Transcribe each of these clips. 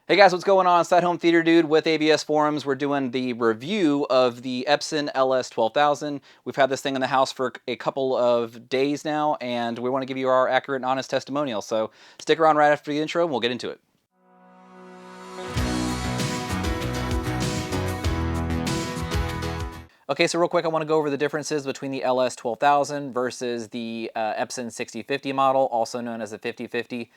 Hey guys, what's going on? It's that Home Theater Dude with AVS Forums. We're doing the review of the EPSON LS12000. We've had this thing in the house for a couple of days now, and we want to give you our accurate and honest testimonial. So stick around right after the intro, and we'll get into it. Okay, so real quick, I want to go over the differences between the LS12000 versus the EPSON 6050 model, also known as the 5050.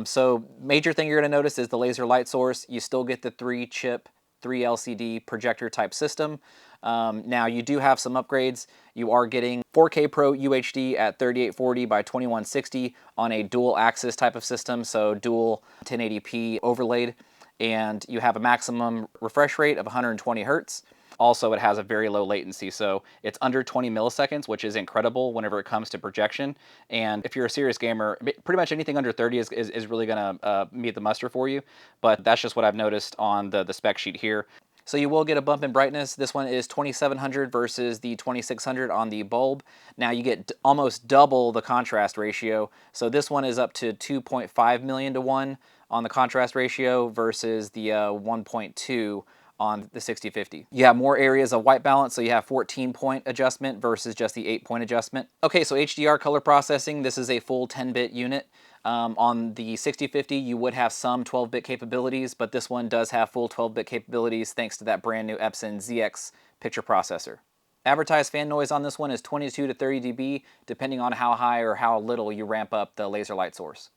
So major thing you're going to notice is the laser light source. You still get the 3-chip, 3 LCD projector type system. Now you do have some upgrades. You are getting 4K Pro UHD at 3840 by 2160 on a dual axis type of system, so dual 1080p overlaid. And you have a maximum refresh rate of 120 hertz. Also, it has a very low latency, so it's under 20 milliseconds, which is incredible whenever it comes to projection. And if you're a serious gamer, pretty much anything under 30 is really going to meet the muster for you. But that's just what I've noticed on the spec sheet here. So you will get a bump in brightness. This one is 2700 versus the 2600 on the bulb. Now you get almost double the contrast ratio. So this one is up to 2.5 million to 1 on the contrast ratio versus the 1.2 on the 6050. You have more areas of white balance, so you have 14-point adjustment versus just the 8-point adjustment. Okay, so HDR color processing, this is a full 10-bit unit. On the 6050, you would have some 12-bit capabilities, but this one does have full 12-bit capabilities thanks to that brand new EPSON ZX picture processor. Advertised fan noise on this one is 22 to 30 dB, depending on how high or how little you ramp up the laser light source.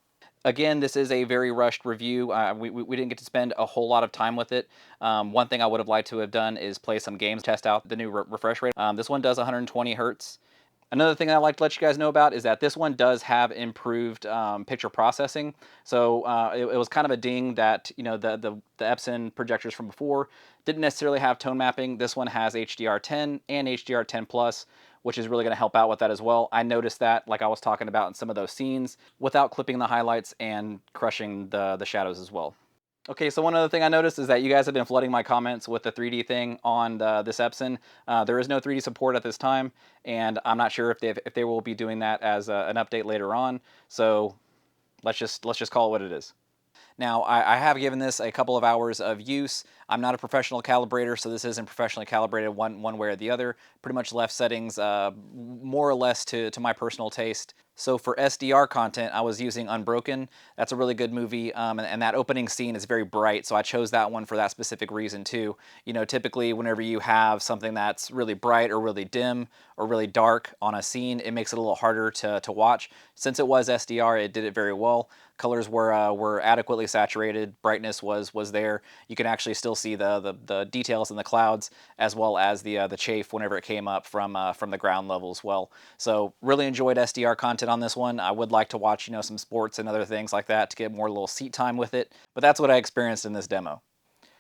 Again, this is a very rushed review. We didn't get to spend a whole lot of time with it. One thing I would have liked to have done is play some games, test out the new refresh rate. This one does 120 hertz. Another thing I'd like to let you guys know about is that this one does have improved picture processing. So it was kind of a ding that the EPSON projectors from before didn't necessarily have tone mapping. This one has HDR10 and HDR10 Plus, which is really going to help out with that as well. I noticed that, like I was talking about in some of those scenes, without clipping the highlights and crushing the shadows as well. Okay, so one other thing I noticed is that you guys have been flooding my comments with the 3D thing on this EPSON. There is no 3D support at this time, and I'm not sure if they will be doing that as an update later on. So let's just call it what it is. Now, I have given this a couple of hours of use. I'm not a professional calibrator, so this isn't professionally calibrated one way or the other. Pretty much left settings more or less to my personal taste. So for SDR content, I was using Unbroken. That's a really good movie, and that opening scene is very bright, so I chose that one for that specific reason too. You know, typically whenever you have something that's really bright or really dim or really dark on a scene, it makes it a little harder to watch. Since it was SDR, it did it very well. Colors were adequately saturated, brightness was there. You can actually still see the details in the clouds as well as the chafe whenever it came up from the ground level as well. So really enjoyed SDR content on this one. I would like to watch some sports and other things like that to get more little seat time with it, but that's what I experienced in this demo.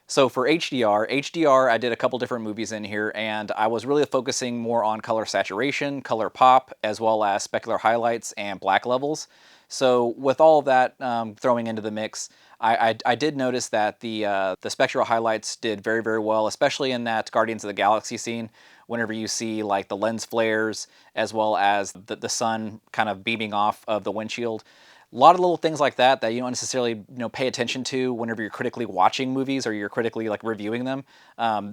So for HDR, I did a couple different movies in here, and I was really focusing more on color saturation, color pop, as well as specular highlights and black levels. So with all of that throwing into the mix, I did notice that the spectral highlights did very, very well, especially in that Guardians of the Galaxy scene, whenever you see like the lens flares as well as the sun kind of beaming off of the windshield. A lot of little things like that you don't necessarily pay attention to whenever you're critically watching movies or you're critically like reviewing them.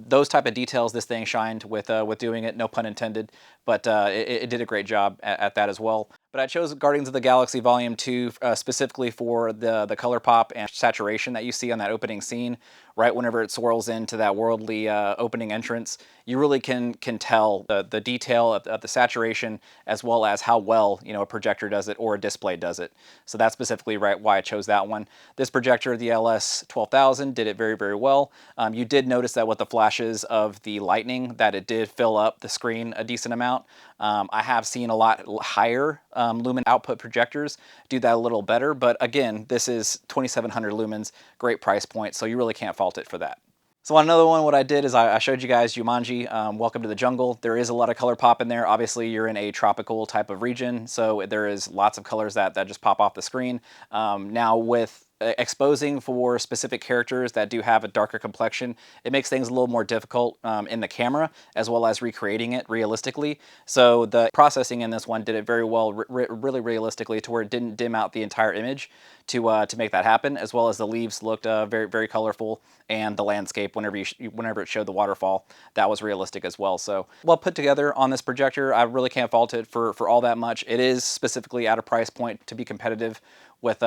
Those type of details this thing shined with doing it, no pun intended, but it did a great job at that as well. But I chose Guardians of the Galaxy Volume 2 specifically for the color pop and saturation that you see on that opening scene. Right whenever it swirls into that worldly opening entrance, you really can tell the detail of the saturation as well as how well a projector does it or a display does it. So that's specifically why I chose that one. This projector, the LS12000, did it very, very well. You did notice that with the flashes of the lightning that it did fill up the screen a decent amount. I have seen a lot higher lumen output projectors do that a little better, but again, this is 2700 lumens, great price point, so you really can't fault it for that. So on another one, what I did is I showed you guys Jumanji, Welcome to the Jungle. There is a lot of color pop in there. Obviously, you're in a tropical type of region, so there is lots of colors that just pop off the screen. Now with exposing for specific characters that do have a darker complexion, it makes things a little more difficult in the camera, as well as recreating it realistically. So the processing in this one did it very well, really realistically, to where it didn't dim out the entire image to make that happen, as well as the leaves looked very colorful, and the landscape, whenever it showed the waterfall, that was realistic as well. So well put together on this projector. I really can't fault it for all that much. It is specifically at a price point to be competitive with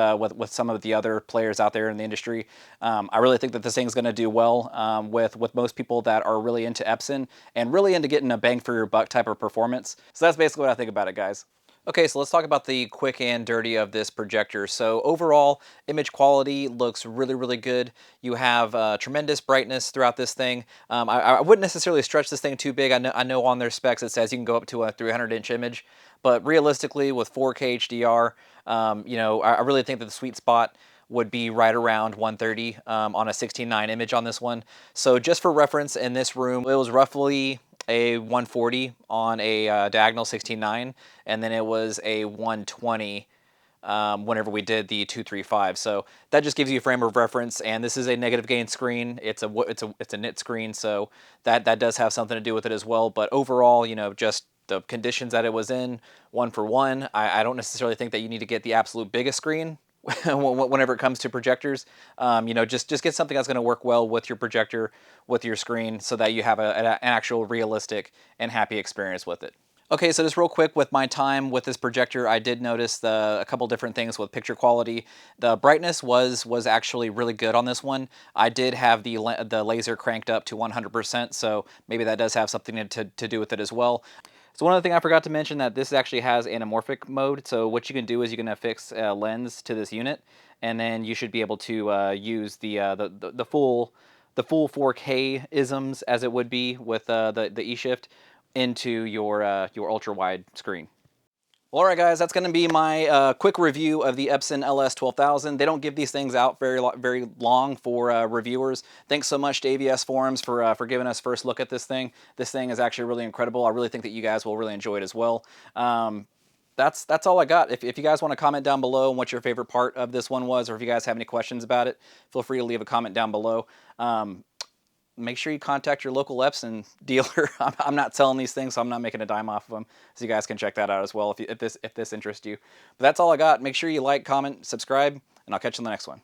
some of the other players out there in the industry. I really think that this thing's going to do well with most people that are really into EPSON and really into getting a bang for your buck type of performance. So that's basically what I think about it, guys. Okay, so let's talk about the quick and dirty of this projector. So overall, image quality looks really good. You have tremendous brightness throughout this thing. I wouldn't necessarily stretch this thing too big. I know on their specs it says you can go up to a 300-inch image, but realistically with 4K HDR, you know, I really think that the sweet spot would be right around 130 on a 16:9 image on this one. So just for reference, in this room, it was roughly a 140 on a diagonal 16:9, and then it was a 120 whenever we did the 235. So that just gives you a frame of reference. And this is a negative gain screen. It's a nit screen, so that does have something to do with it as well. But overall, you know, just the conditions that it was in, one for one, I don't necessarily think that you need to get the absolute biggest screen whenever it comes to projectors. You know, just get something that's going to work well with your projector, with your screen, so that you have an actual realistic and happy experience with it. Okay, so just real quick, with my time with this projector, I did notice a couple different things with picture quality. The brightness was actually really good on this one. I did have the laser cranked up to 100%, so maybe that does have something to do with it as well. So one other thing I forgot to mention, that this actually has Anamorphic Mode. So what you can do is you can affix a lens to this unit, and then you should be able to use the full 4K isms, as it would be with the E-Shift, into your ultra wide screen. Well, alright guys, that's going to be my quick review of the EPSON LS12000. They don't give these things out very long for reviewers. Thanks so much to AVS Forums for giving us first look at this thing. This thing is actually really incredible. I really think that you guys will really enjoy it as well. That's all I got. If you guys want to comment down below on what your favorite part of this one was, or if you guys have any questions about it, feel free to leave a comment down below. Make sure you contact your local EPSON dealer. I'm not selling these things, so I'm not making a dime off of them. So you guys can check that out as well if this interests you. But that's all I got. Make sure you like, comment, subscribe, and I'll catch you in the next one.